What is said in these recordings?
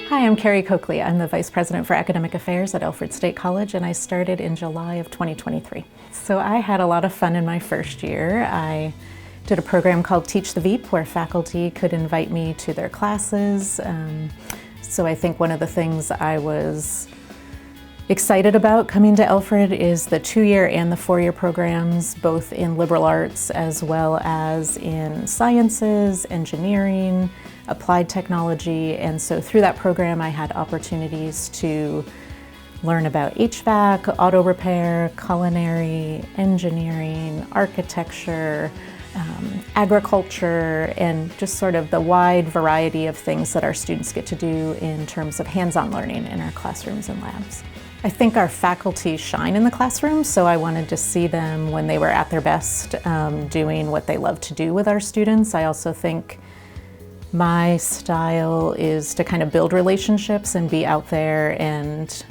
Hi, I'm Carrie Cokely. I'm the Vice President for Academic Affairs at Alfred State College, and I started in July of 2023. So I had a lot of fun in my first year. I did a program called Teach the Veep, where faculty could invite me to their classes. So I think one of the things I was excited about coming to Alfred is the 2-year and the 4-year programs, both in liberal arts as well as in sciences, engineering, applied technology. And so through that program I had opportunities to learn about HVAC, auto repair, culinary, engineering, architecture, agriculture, and just sort of the wide variety of things that our students get to do in terms of hands-on learning in our classrooms and labs. I think our faculty shine in the classroom, so I wanted to see them when they were at their best, doing what they love to do with our students. I also think my style is to kind of build relationships and be out there and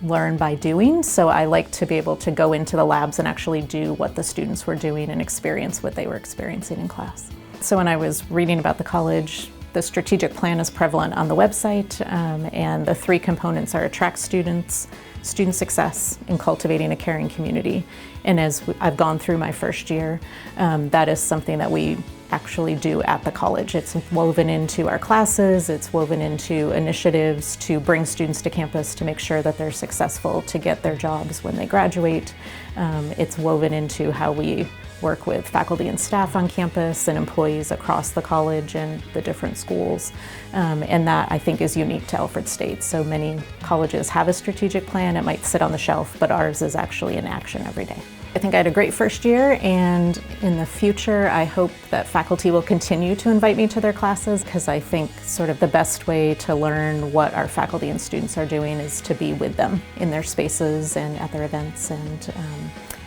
learn by doing. So I like to be able to go into the labs and actually do what the students were doing and experience what they were experiencing in class. So when I was reading about the college, the strategic plan is prevalent on the website, and the 3 components are attract students, student success, and cultivating a caring community. And as I've gone through my first year, that is something that we actually do at the college. It's woven into our classes, it's woven into initiatives to bring students to campus to make sure that they're successful to get their jobs when they graduate. It's woven into how we work with faculty and staff on campus and employees across the college and the different schools. And that I think is unique to Alfred State. So many colleges have a strategic plan, it might sit on the shelf, but ours is actually in action every day. I think I had a great first year, and in the future I hope that faculty will continue to invite me to their classes, because I think sort of the best way to learn what our faculty and students are doing is to be with them in their spaces and at their events and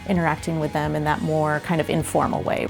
interacting with them in that more kind of informal way.